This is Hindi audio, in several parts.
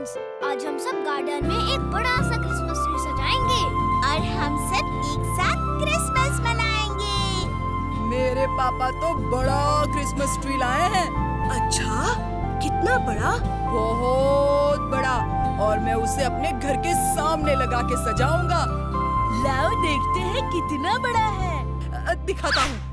फ्रेंड्स, आज हम सब गार्डन में एक बड़ा सा क्रिसमस ट्री सजाएंगे और हम सब एक साथ क्रिसमस मनाएंगे। मेरे पापा तो बड़ा क्रिसमस ट्री लाए हैं। अच्छा, कितना बड़ा? बहुत बड़ा, और मैं उसे अपने घर के सामने लगा के सजाऊंगा। लाओ देखते हैं कितना बड़ा है। दिखाता हूँ।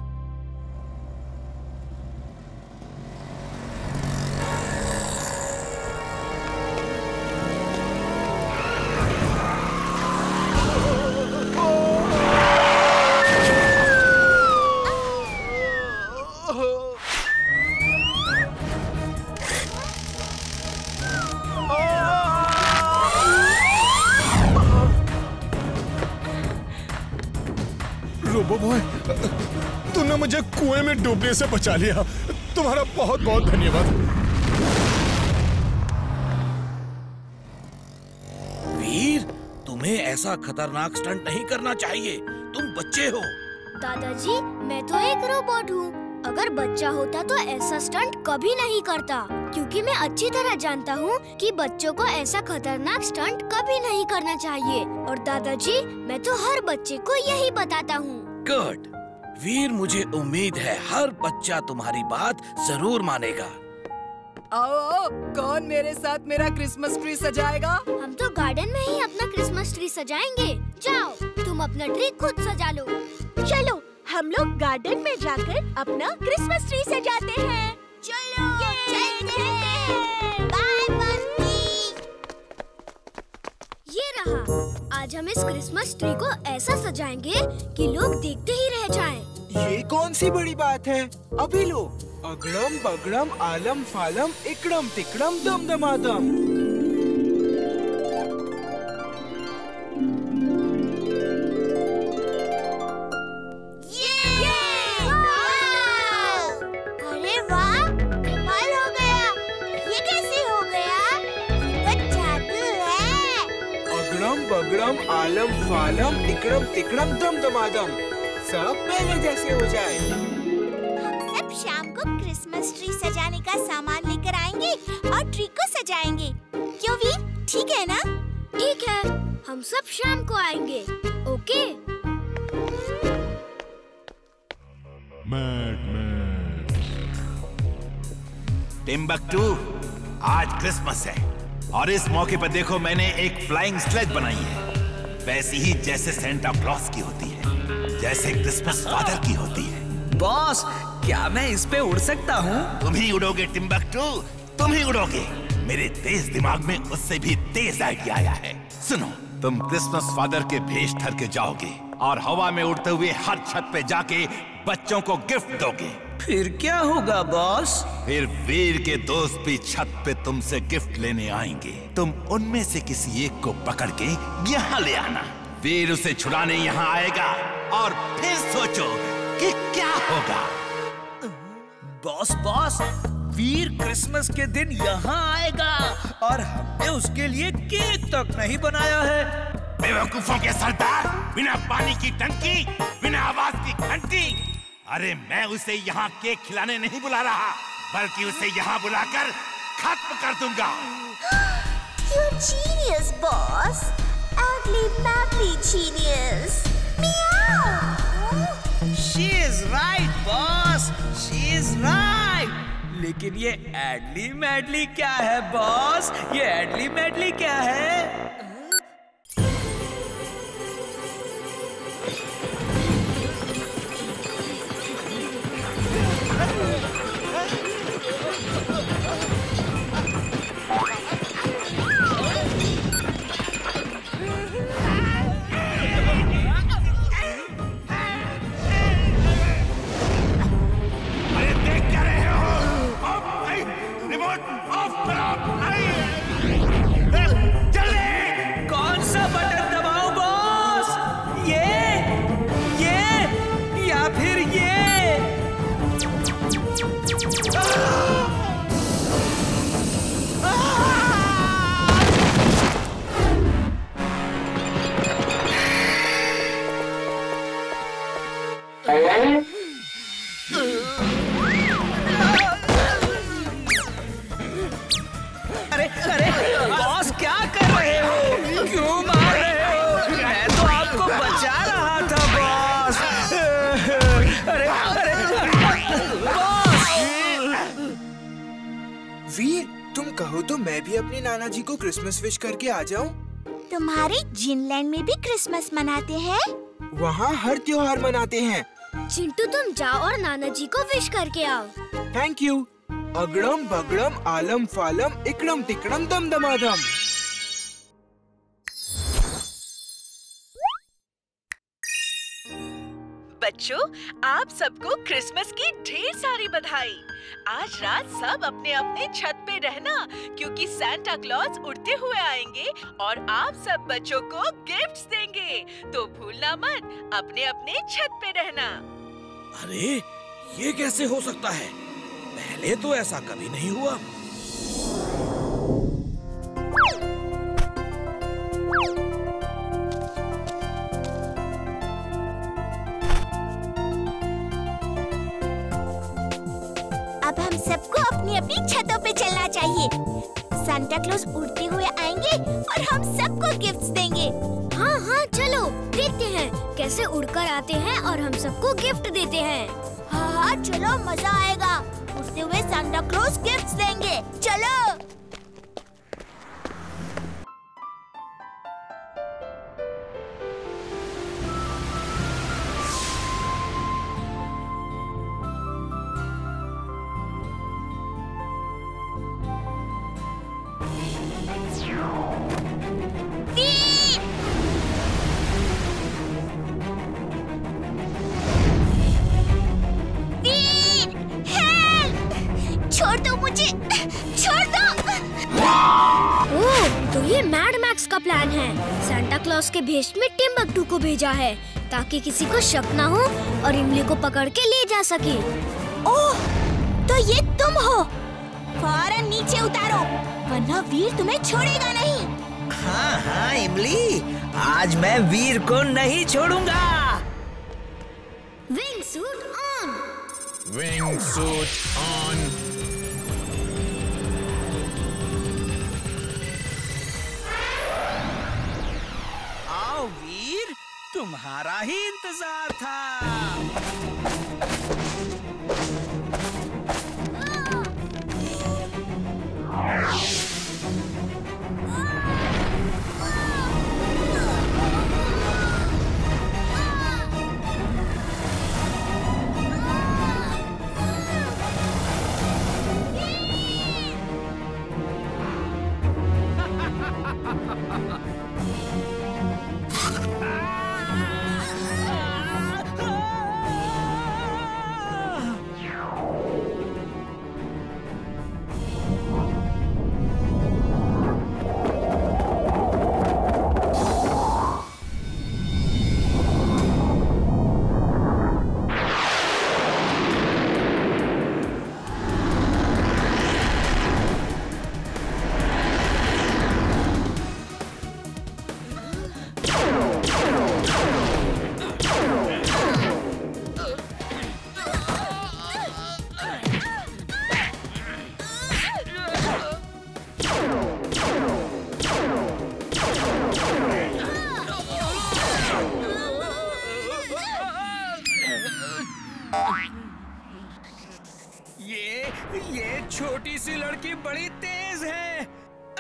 रोबो बॉय, तूने मुझे कुएं में डूबने से बचा लिया। तुम्हारा बहुत बहुत धन्यवाद। वीर, तुम्हें ऐसा खतरनाक स्टंट नहीं करना चाहिए। तुम बच्चे हो। दादाजी, मैं तो एक रोबोट हूँ। अगर बच्चा होता तो ऐसा स्टंट कभी नहीं करता, क्योंकि मैं अच्छी तरह जानता हूँ कि बच्चों को ऐसा खतरनाक स्टंट कभी नहीं करना चाहिए। और दादाजी, मैं तो हर बच्चे को यही बताता हूँ। गुड वीर, मुझे उम्मीद है हर बच्चा तुम्हारी बात जरूर मानेगा। आओ, कौन मेरे साथ मेरा क्रिसमस ट्री सजाएगा? हम तो गार्डन में ही अपना क्रिसमस ट्री सजाएंगे। जाओ, तुम अपना ट्री खुद सजा लो। चलो, हम लोग गार्डन में जाकर अपना क्रिसमस ट्री सजाते हैं। चलो, चलते हैं। बाय बस्ती। ये रहा। आज हम इस क्रिसमस ट्री को ऐसा सजाएंगे कि लोग देखते ही रह जाएं। ये कौन सी बड़ी बात है? अभी लो। अगड़म बगड़म आलम फालम इकड़म तिकड़म दम दमादम। अरे वाह, कमाल हो गया। ये कैसे हो गया? ये तो जादू है। अगड़म बगड़म आलम फालम इकड़म तिकड़म दम दमादम, सब पहले जैसे हो जाए। हम सब शाम को क्रिसमस ट्री सजाने का सामान लेकर आएंगे और ट्री को सजाएंगे। क्यों वीर, ठीक है ना? ठीक है, हम सब शाम को आएंगे। ओके? टिम्बकटू, आज क्रिसमस है और इस मौके पर देखो मैंने एक फ्लाइंग स्लेज बनाई है, वैसी ही जैसे सेंटा क्लॉस की होती है, जैसे क्रिसमस फादर की होती है। बॉस, क्या मैं इस पे उड़ सकता हूँ? तुम ही उड़ोगे टिम्बकटू, तुम ही उड़ोगे। मेरे तेज दिमाग में उससे भी तेज आइडिया आया है। सुनो, तुम क्रिसमस फादर के भेष धर के जाओगे और हवा में उड़ते हुए हर छत पे जाके बच्चों को गिफ्ट दोगे। फिर क्या होगा बॉस? फिर वीर के दोस्त भी छत पे तुमसे गिफ्ट लेने आएंगे। तुम उनमें से किसी एक को पकड़ के यहाँ ले आना। वीर उसे छुड़ाने यहाँ आएगा और फिर सोचो कि क्या होगा। बॉस, वीर क्रिसमस के दिन यहाँ आएगा और हमने उसके लिए केक तक नहीं बनाया है। बेवकूफों के सरदार, बिना पानी की टंकी, बिना आवाज की घंटी। अरे मैं उसे यहाँ केक खिलाने नहीं बुला रहा, बल्कि उसे यहाँ बुलाकर खत्म कर दूंगा। You're genius, boss. Ugly, madly genius. Meow. She is right, boss. She is right. लेकिन ये एडली मैडली क्या है बॉस? ये एडली मैडली क्या है? कौन सा बटन दबाऊं बॉस? ये या फिर ये? अरे बॉस, वीर, तुम कहो तो मैं भी अपने नाना जी को क्रिसमस विश करके आ जाऊं। तुम्हारे जिनलैंड में भी क्रिसमस मनाते हैं? वहाँ हर त्योहार मनाते हैं। चिंटू तुम जाओ और नाना जी को विश करके आओ। Thank you. अगड़म बगड़म आलम फालम इकड़म तिकड़म दम दमादम। बच्चों, आप सबको क्रिसमस की ढेर सारी बधाई। आज रात सब अपने अपने छत पे रहना, क्योंकि सांता क्लॉज उड़ते हुए आएंगे और आप सब बच्चों को गिफ्ट्स देंगे। तो भूलना मत, अपने अपने छत पे रहना। अरे ये कैसे हो सकता है? पहले तो ऐसा कभी नहीं हुआ। अब हम सबको अपनी अपनी छतों पे चलना चाहिए। सांता क्लॉज उड़ते हुए आएंगे और हम सबको गिफ्ट्स देंगे। हाँ हाँ चलो देखते हैं कैसे उड़कर आते हैं और हम सबको गिफ्ट देते हैं। हाँ हाँ चलो, मजा आएगा। उड़ते हुए सांता क्लॉज गिफ्ट्स देंगे। चलो। छोड़ दो मुझे, छोड़ दो। ओह, तो ये मैड मैक्स का प्लान है। सांता क्लॉज के भेष में टिम्बकटू को भेजा है ताकि किसी को शक ना हो और इमली को पकड़ के ले जा सके। ओह, तो ये तुम हो। फौरन नीचे उतारो, वरना वीर तुम्हें छोड़ेगा नहीं। हाँ हाँ इमली, आज मैं वीर को नहीं छोड़ूंगा। Wing suit on. Wing suit on. आओ वीर, तुम्हारा ही इंतजार था। ये छोटी सी लड़की बड़ी तेज है।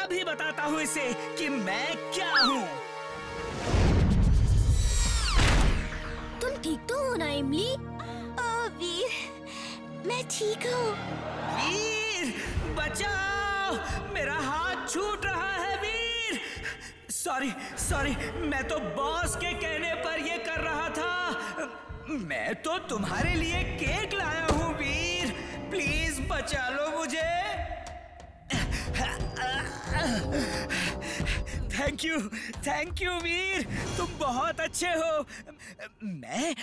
अभी बताता हूँ इसे कि मैं क्या हूँ। तुम ठीक तो हो ना इमली? वीर, मैं ठीक हूँ। वीर बचाओ, मेरा हाथ छूट रहा है वीर। सॉरी, मैं तो बॉस के कहने पर ये कर रहा था। मैं तो तुम्हारे लिए केक लाया हूँ वीर, प्लीज बचा लो मुझे। थैंक यू वीर, तुम बहुत अच्छे हो। मैं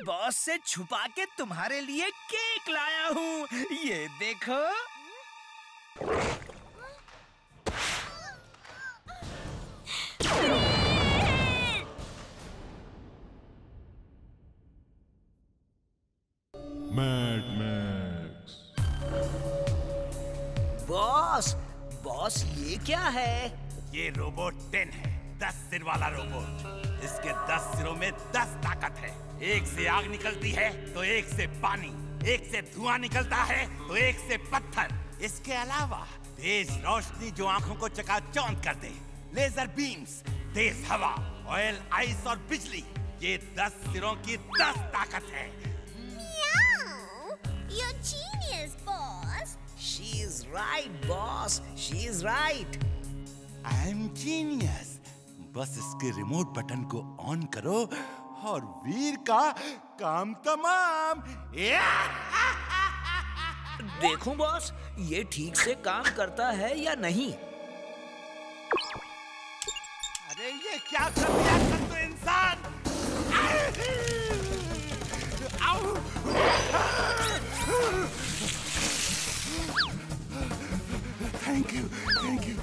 बॉस से छुपा के तुम्हारे लिए केक लाया हूँ, ये देखो। Mad max. बॉस ये क्या है? ये रोबोट 10 है, 10 सिर वाला रोबोट। इसके 10 सिरों में 10 ताकत है। एक से आग निकलती है तो एक से पानी, एक से धुआं निकलता है तो एक से पत्थर। इसके अलावा तेज रोशनी जो आंखों को चकाचौंध कर दे, लेजर बीम्स, तेज हवा, ऑयल, आइस और बिजली, ये 10 सिरों की 10 ताकत है। You're genius, boss. She is right, boss. She is right. I am genius. बस इसके रिमोट बटन को ऑन करो और वीर का काम तमाम। देखूं बॉस, ये ठीक से काम करता है या नहीं? अरे ये क्या कर दिया तुम इंसान? Thank you, thank you.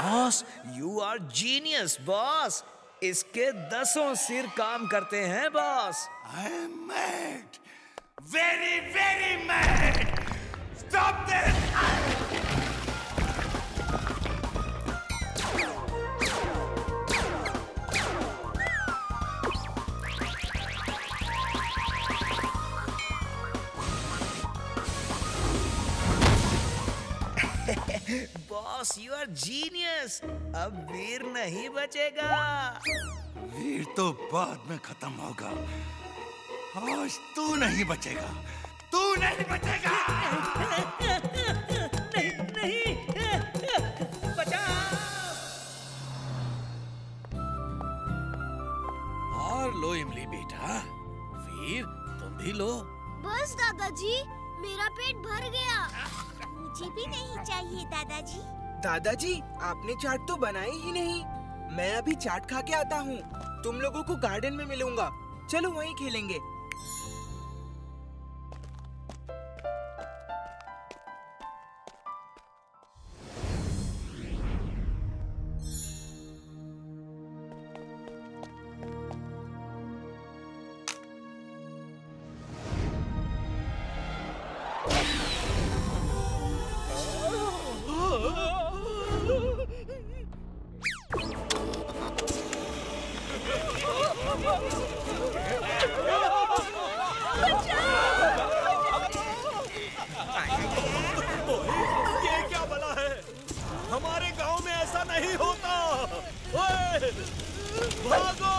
Boss, you are genius, boss. इसके 10 सिर काम करते हैं, boss. I am mad, very, very mad. Stop this! Boss, you are genius। अब वीर नहीं बचेगा। वीर तो बाद में खत्म होगा, आज तू नहीं बचेगा, तू नहीं बचेगा। नहीं, बचाओ। और लो इमली बेटा, वीर तुम भी लो। बस दादाजी, मेरा पेट भर गया। मुझे भी नहीं चाहिए दादाजी। दादाजी, आपने चाट तो बनाई ही नहीं। मैं अभी चाट खा के आता हूँ। तुम लोगों को गार्डन में मिलूंगा। चलो वहीं खेलेंगे। ये क्या भला है? हमारे गांव में ऐसा नहीं होता। ओए, भागो!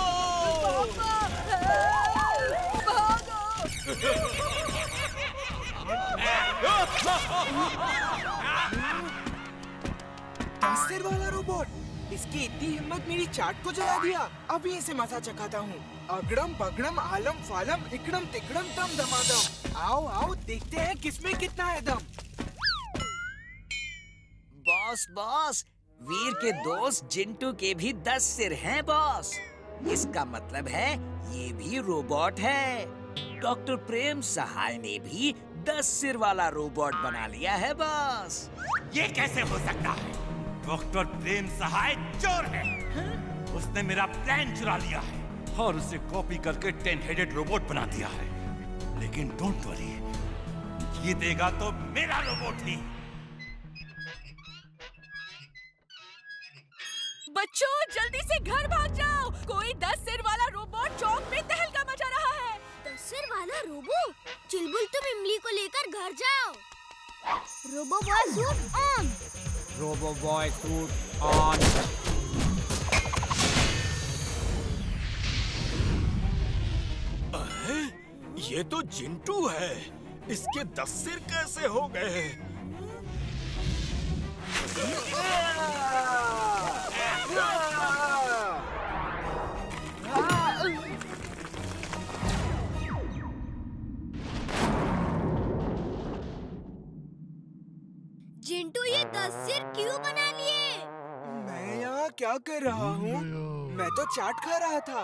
सिर वाला रोबोट, इसकी इतनी हिम्मत मेरी चाट को जला दिया। अभी इसे मजा चखाता हूँ। अगड़म बगड़म आलम फालम इकड़म तिकड़म दम दमादम। आओ आओ, देखते हैं किसमें कितना है दम। बॉस बॉस, वीर के दोस्त जिंटू के भी 10 सिर हैं बॉस। इसका मतलब है ये भी रोबोट है। डॉक्टर प्रेम सहाय ने भी 10 सिर वाला रोबोट बना लिया है बॉस। ये कैसे हो सकता है? डॉक्टर प्रेम सहाय चोर है। उसने मेरा प्लान चुरा लिया है और उसे कॉपी करके 10 हेडेड रोबोट बना दिया है। लेकिन डोंट वरी, जीतेगा तो मेरा रोबोट ही। बच्चों, जल्दी से घर भाग जाओ। कोई 10 सिर वाला रोबोट चौक में तहलका मचा रहा है। 10 सिर वाला रोबो? चुलबुल, तुम इमली को लेकर घर जाओ। Robo boy suit on. Robo boy suit on. ये तो जिंटू है। इसके 10 सिर कैसे हो गए? जिंटू, ये 10 सिर क्यों बना लिए? मैं यहाँ क्या कर रहा हूँ? मैं तो चाट खा रहा था।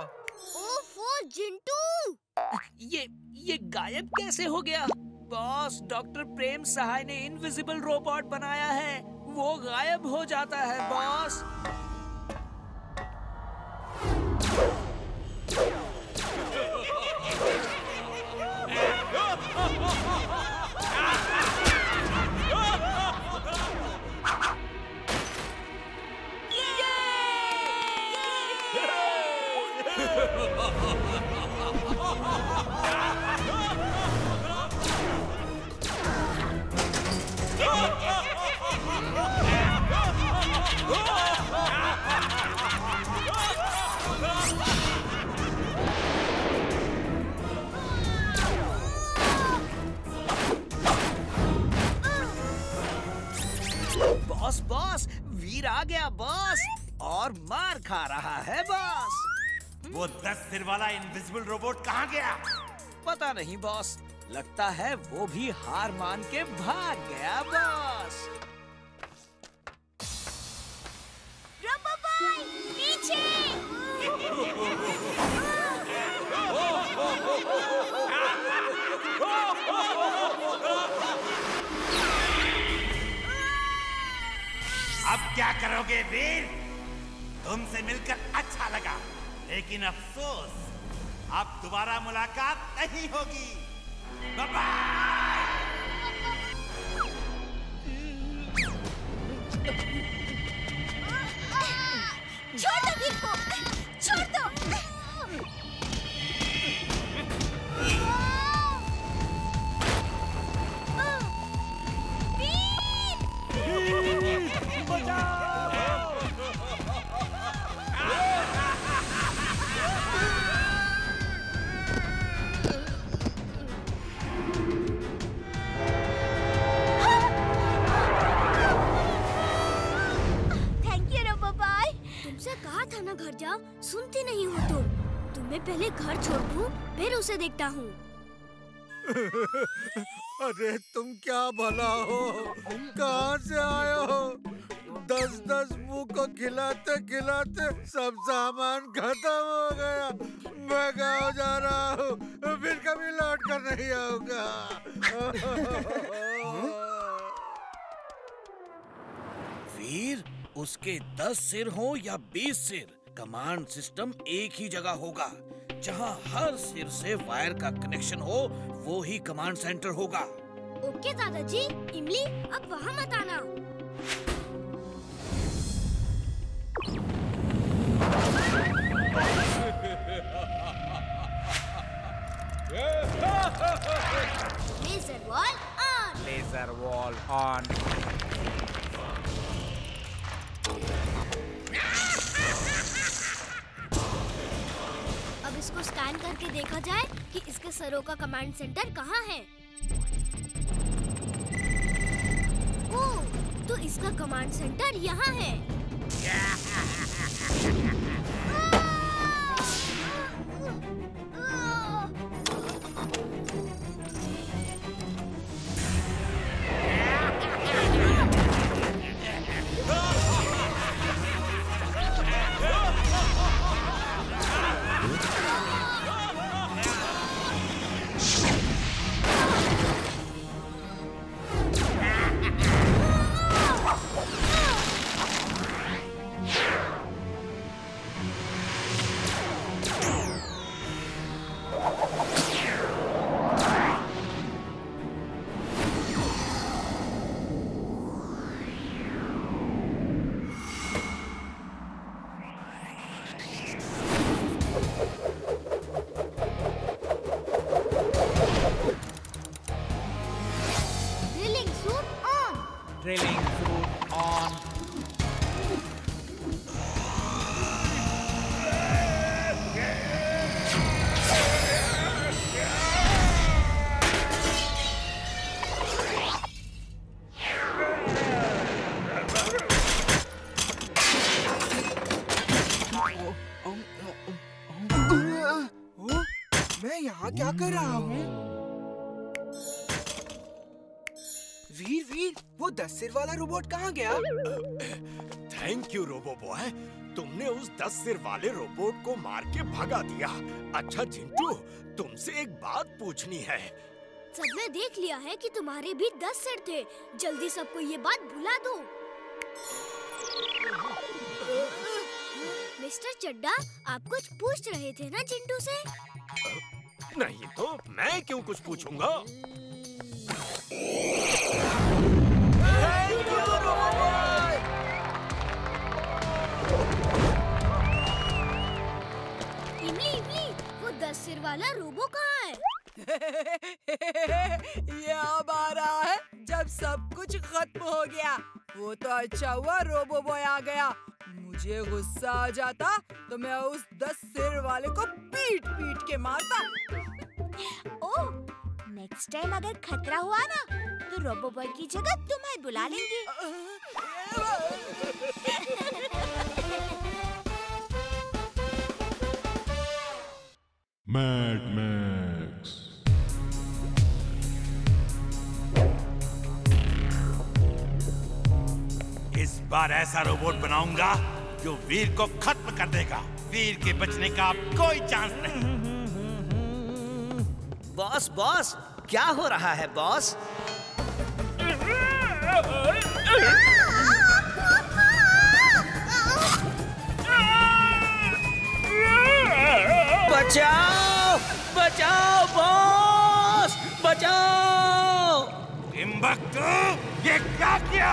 ओफो जिंटू! ये गायब कैसे हो गया? बॉस, डॉक्टर प्रेम सहाय ने इनविजिबल रोबोट बनाया है। वो गायब हो जाता है बॉस। वीर आ गया बॉस और मार खा रहा है बॉस। वो 10 सिर वाला इनविजिबल रोबोट कहाँ गया? पता नहीं बॉस, लगता है वो भी हार मान के भाग गया बॉस। रोबोबॉय, पीछे! अब क्या करोगे वीर? तुमसे मिलकर अच्छा लगा, लेकिन अफसोस अब दोबारा मुलाकात नहीं होगी। Bye bye. छोड़ दो वीर को, छोड़ दो। कहा था ना घर जाओ, सुनती नहीं हो तुम। तुम्हें पहले घर छोड़ दूं, फिर उसे देखता हूँ। अरे तुम क्या भला हो, कहाँ से आए हो? 10-10 मुंह को खिलाते खिलाते सब सामान खत्म हो गया। मैं गाँव जा रहा हूँ, फिर कभी लौट कर नहीं आऊंगा। वीर, उसके 10 सिर हो या 20 सिर, कमांड सिस्टम एक ही जगह होगा। जहां हर सिर से वायर का कनेक्शन हो, वो ही कमांड सेंटर होगा। ओके दादाजी। इमली, अब वहाँ मत आना। Laser wall on. Laser wall on. अब इसको स्कैन करके देखा जाए कि इसके सरों का कमांड सेंटर कहाँ है। ओह, तो इसका कमांड सेंटर यहाँ है। Drilling suit on. मैं यहाँ क्या कर रहा हूँ? वीर वीर, वो 10 सिर वाला रोबोट कहाँ गया? थैंक यू रोबो बॉय, तुमने उस 10 सिर वाले रोबोट को मार के भगा दिया। अच्छा चिंटू, तुमसे एक बात पूछनी है। सबने देख लिया है कि तुम्हारे भी 10 सिर थे। जल्दी सबको ये बात भुला दो। मिस्टर चड्डा, आप कुछ पूछ रहे थे ना चिंटू से? नहीं तो मैं क्यों कुछ पूछूंगा? इमली इमली, वो 10 सिर वाला रोबो कहाँ है? ये अब आ रहा है जब सब कुछ खत्म हो गया। वो तो अच्छा हुआ रोबो बॉय आ गया। मुझे गुस्सा आ जाता तो मैं उस 10 सिर वाले को पीट पीट के मारता। ओह, नेक्स्ट टाइम अगर खतरा हुआ ना तो रोबो बॉय की जगह तुम्हें बुला लेंगे। Mad Max. इस बार ऐसा रोबोट बनाऊंगा जो वीर को खत्म कर देगा। वीर के बचने का अब कोई चांस नहीं। बॉस बॉस, क्या हो रहा है बॉस? बचाओ बचाओ बॉस, बचाओ! टिम्बक्टू, ये क्या किया?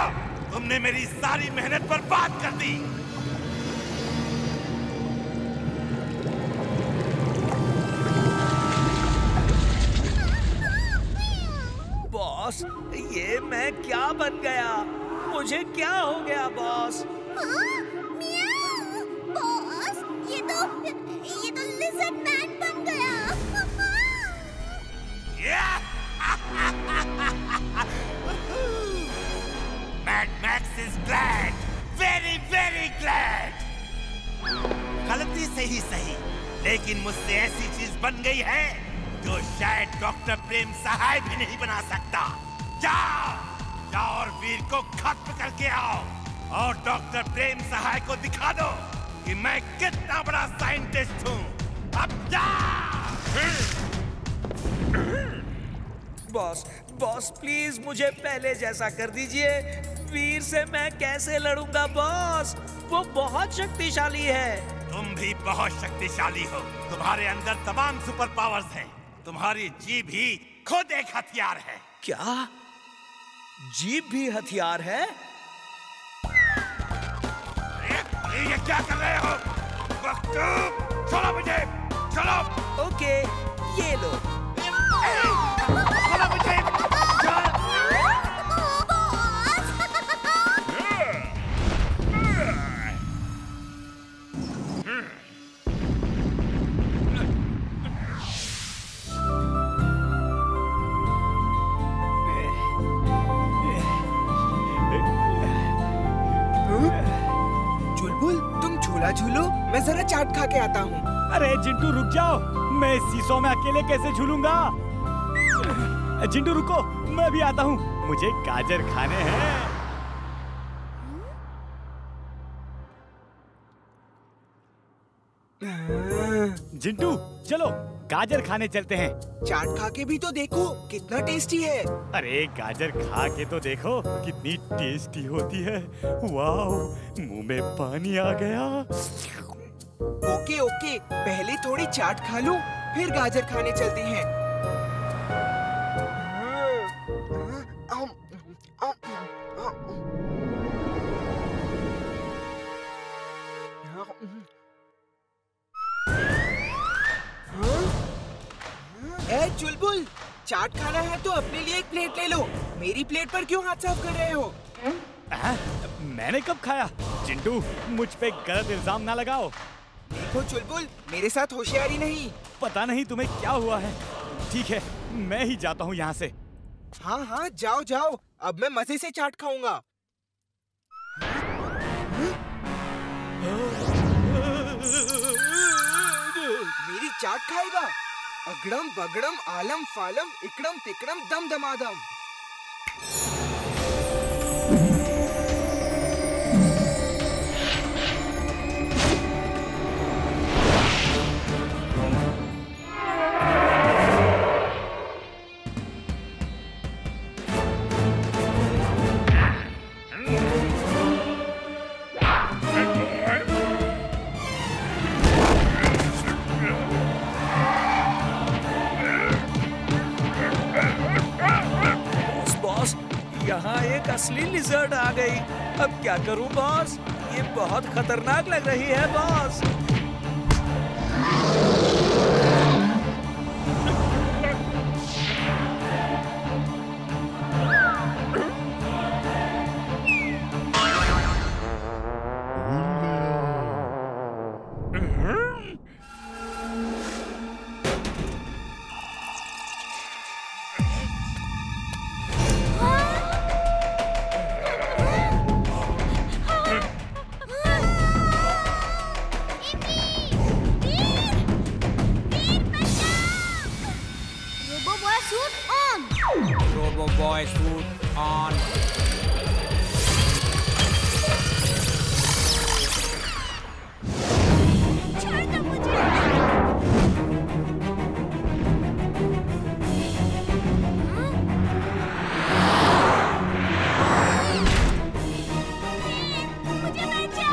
तुमने मेरी सारी मेहनत बर्बाद कर दी। बॉस, ये मैं क्या बन गया? मुझे क्या हो गया बॉस? बॉस, ये तो लिज़र्ड मैन बन गया। Mad Max is glad, very very glad. गलती से ही सही, लेकिन मुझसे ऐसी चीज बन गई है जो शायद डॉक्टर प्रेम सहाय भी नहीं बना सकता। जाओ जाओ और वीर को खत्म करके आओ और डॉक्टर प्रेम सहाय को दिखा दो कि मैं कितना बड़ा साइंटिस्ट हूँ। अब जाओ। बॉस बॉस, प्लीज मुझे पहले जैसा कर दीजिए। वीर से मैं कैसे लड़ूंगा बॉस? वो बहुत शक्तिशाली है। तुम भी बहुत शक्तिशाली हो। तुम्हारे अंदर तमाम सुपर पावर्स हैं। तुम्हारी जीभ ही खुद एक हथियार है। क्या? जीभ भी हथियार है? ये क्या कर रहे हो? चलो मुझे, चलो। ओके, ये लो। चलो मुझे, चुलबुल, तुम झूला झूलो, मैं जरा चाट खा के आता हूँ। अरे चिंटू रुक जाओ, मैं इस सीसो में अकेले कैसे झूलूंगा? चिंटू रुको, मैं भी आता हूँ, मुझे गाजर खाने हैं। चिंटू चलो गाजर खाने चलते हैं। चाट खा के भी तो देखो कितना टेस्टी है। अरे गाजर खा के तो देखो कितनी टेस्टी होती है। वाओ, मुंह में पानी आ गया। ओके ओके, पहले थोड़ी चाट खा लूं, फिर गाजर खाने चलते हैं। ए चुलबुल, चाट खाना है तो अपने लिए एक प्लेट ले लो। मेरी प्लेट पर क्यों हाथ साफ कर रहे हो? मैंने कब खाया? चिंटू, मुझ पे गलत इल्जाम ना लगाओ। देखो चुलबुल, मेरे साथ होशियारी नहीं। पता नहीं तुम्हें क्या हुआ है। ठीक है, मैं ही जाता हूँ यहाँ से। हाँ हाँ, जाओ जाओ, अब मैं मजे से चाट खाऊंगा। मेरी चाट खाएगा? अगड़म बगड़म आलम फालम इकड़म तिकड़म दम दमादम। यहाँ एक असली लिजर्ड आ गई। अब क्या करूं बॉस? ये बहुत खतरनाक लग रही है boss. Robo boy suit on. छोड़ दो मुझे। मुझे बचाओ।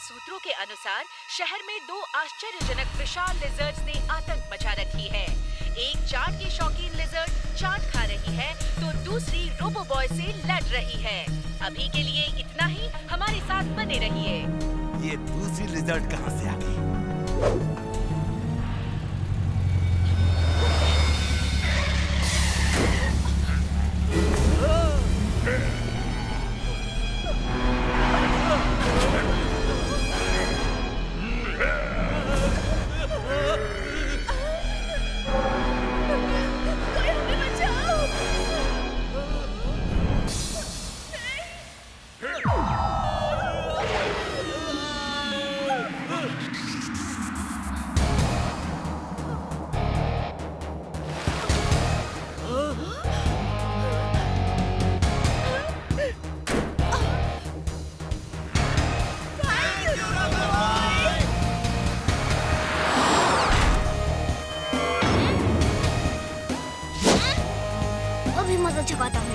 सूत्रों के अनुसार शहर में 2 आश्चर्यजनक विशाल लिजर्ड्स ने आतंक मचा रखी है। एक चाट की शौकीन लिजर्ड चाट खा रही है तो दूसरी रोबो बॉय से लड़ रही है। अभी के लिए इतना ही, हमारे साथ बने रहिए। ये दूसरी लिजर्ड कहाँ से आ गई? मजा चुकाता हूँ।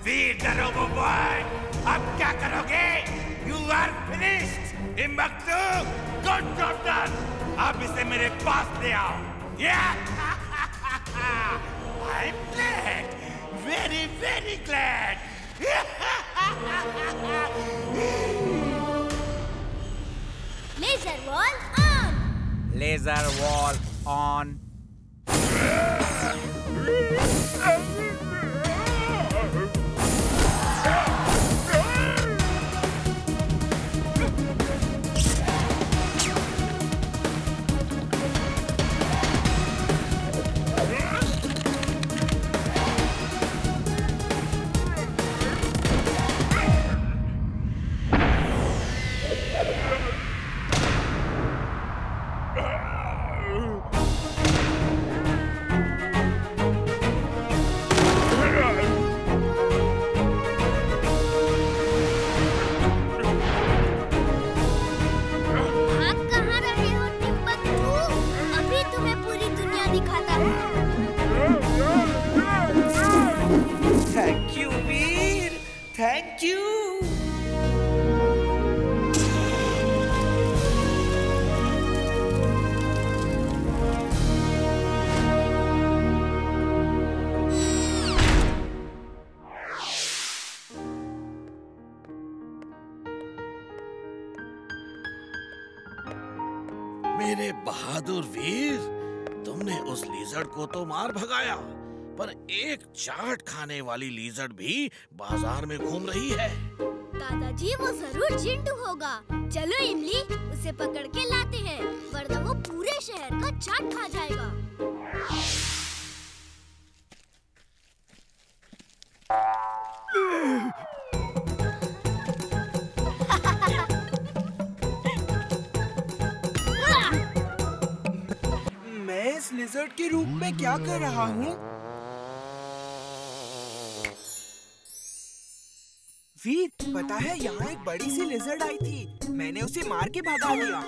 वीर द रोबो बॉय, अब क्या करोगे? You are finished, Timbuktu. Good job done. अब इसे मेरे पास ले आओ। I'm glad, very very glad. Laser wall on. Laser wall on. Thank you Veer, thank you. मेरे बहादुर वीर, तुमने उस लिजर्ड को तो मार भगाया, पर एक चाट खाने वाली लिजर्ड भी बाजार में घूम रही है। दादाजी वो जरूर चिंटू होगा। चलो इमली, उसे पकड़ के लाते हैं, वरना वो पूरे शहर का चाट खा जाएगा। मैं इस लिजर्ड के रूप में क्या कर रहा हूँ? वीर, पता है यहाँ एक बड़ी सी लिजर्ड आई थी। मैंने उसे मार के भगा दिया।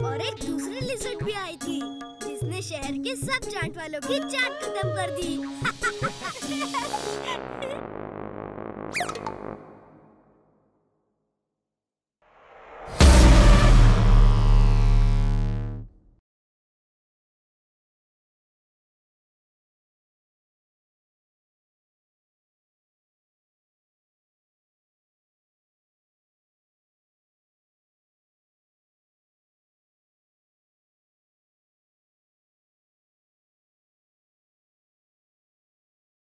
और एक दूसरी लिजर्ड भी आई थी जिसने शहर के सब चाट वालों की चाट खत्म कर दी।